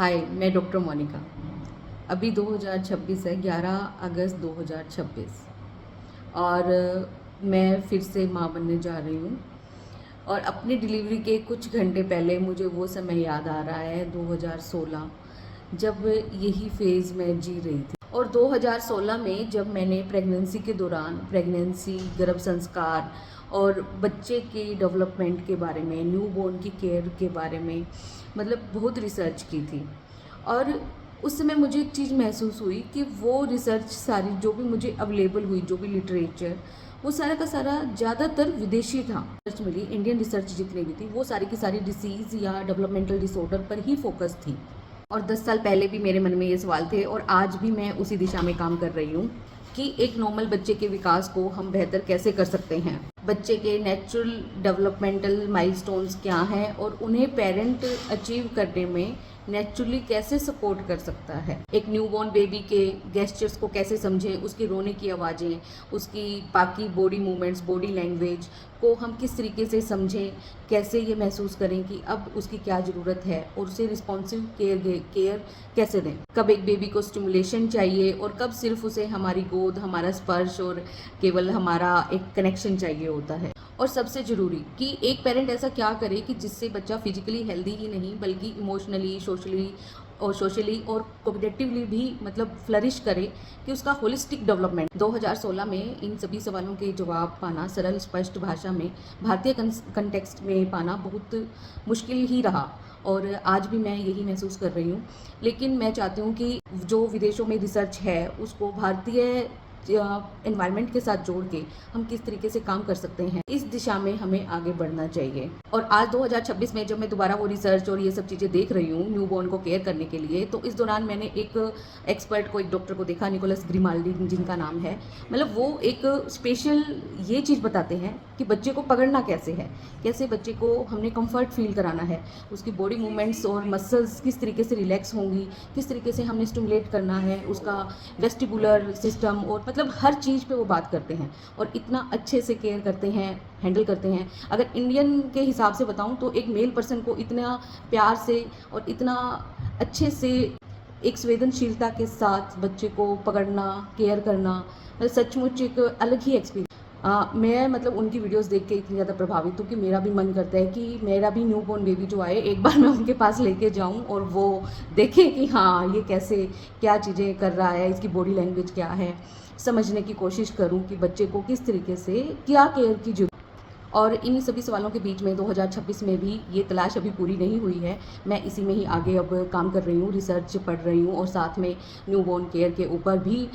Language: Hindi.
हाय, मैं डॉक्टर मोनिका। अभी 2026 है, 11 अगस्त 2026 और मैं फिर से माँ बनने जा रही हूँ। और अपनी डिलीवरी के कुछ घंटे पहले मुझे वो समय याद आ रहा है, 2016, जब यही फेज़ मैं जी रही थी। और 2016 में जब मैंने प्रेगनेंसी के दौरान प्रेगनेंसी, गर्भ संस्कार और बच्चे के डेवलपमेंट के बारे में, न्यूबॉर्न की केयर के बारे में मतलब बहुत रिसर्च की थी। और उस समय मुझे एक चीज़ महसूस हुई कि वो रिसर्च सारी जो भी मुझे अवेलेबल हुई, जो भी लिटरेचर, वो सारा का सारा ज़्यादातर विदेशी था। रिसर्च मिली, इंडियन रिसर्च जितनी भी थी वो सारी की सारी डिसीज़ या डेवलपमेंटल डिसऑर्डर पर ही फोकस थी। और 10 साल पहले भी मेरे मन में ये सवाल थे और आज भी मैं उसी दिशा में काम कर रही हूँ कि एक नॉर्मल बच्चे के विकास को हम बेहतर कैसे कर सकते हैं, बच्चे के नेचुरल डेवलपमेंटल माइलस्टोन्स क्या हैं और उन्हें पेरेंट अचीव करने में नेचुरली कैसे सपोर्ट कर सकता है। एक न्यूबॉर्न बेबी के गेस्चर्स को कैसे समझें, उसकी रोने की आवाज़ें, उसकी बाकी बॉडी मूवमेंट्स, बॉडी लैंग्वेज को हम किस तरीके से समझें, कैसे ये महसूस करें कि अब उसकी क्या ज़रूरत है और उसे रिस्पॉन्सिव केयर कैसे दें। कब एक बेबी को स्टिमुलेशन चाहिए और कब सिर्फ उसे हमारी गोद, हमारा स्पर्श और केवल हमारा एक कनेक्शन चाहिए होता है। और सबसे ज़रूरी कि एक पेरेंट ऐसा क्या करे कि जिससे बच्चा फिजिकली हेल्दी ही नहीं बल्कि इमोशनली, सोशली और कॉग्निटिवली भी मतलब फ्लरिश करे, कि उसका होलिस्टिक डेवलपमेंट। 2016 में इन सभी सवालों के जवाब पाना सरल स्पष्ट भाषा में भारतीय कंटेक्स्ट में पाना बहुत मुश्किल ही रहा और आज भी मैं यही महसूस कर रही हूँ। लेकिन मैं चाहती हूँ कि जो विदेशों में रिसर्च है उसको भारतीय एनवायरनमेंट के साथ जोड़ के हम किस तरीके से काम कर सकते हैं, इस दिशा में हमें आगे बढ़ना चाहिए। और आज 2026 में जब मैं दोबारा वो रिसर्च और ये सब चीज़ें देख रही हूँ न्यूबॉर्न को केयर करने के लिए, तो इस दौरान मैंने एक एक्सपर्ट को, एक डॉक्टर को देखा, निकोलस ग्रिमाल्डी जिनका नाम है। मतलब वो एक स्पेशल ये चीज़ बताते हैं कि बच्चे को पकड़ना कैसे है, कैसे बच्चे को हमने कंफर्ट फील कराना है, उसकी बॉडी मूवमेंट्स और मसल्स किस तरीके से रिलैक्स होंगी, किस तरीके से हमने स्टिमुलेट करना है, उसका वेस्टिबुलर सिस्टम और मतलब हर चीज़ पे वो बात करते हैं और इतना अच्छे से केयर करते हैं, हैंडल करते हैं। अगर इंडियन के हिसाब से बताऊं तो एक मेल पर्सन को इतना प्यार से और इतना अच्छे से एक संवेदनशीलता के साथ बच्चे को पकड़ना, केयर करना, मतलब सचमुच एक अलग ही एक्सपीरियंस। मैं मतलब उनकी वीडियोस देख के इतनी ज़्यादा प्रभावित हूँ कि मेरा भी मन करता है कि मेरा भी न्यूबॉर्न बेबी जो आए एक बार मैं उनके पास लेके जाऊँ और वो देखें कि हाँ ये कैसे क्या चीज़ें कर रहा है, इसकी बॉडी लैंग्वेज क्या है, समझने की कोशिश करूँ कि बच्चे को किस तरीके से क्या केयर की जरूरत। और इन्हीं सभी सवालों के बीच में 2026 में भी ये तलाश अभी पूरी नहीं हुई है। मैं इसी में ही आगे अब काम कर रही हूँ, रिसर्च पढ़ रही हूँ और साथ में न्यूबॉर्न केयर के ऊपर भी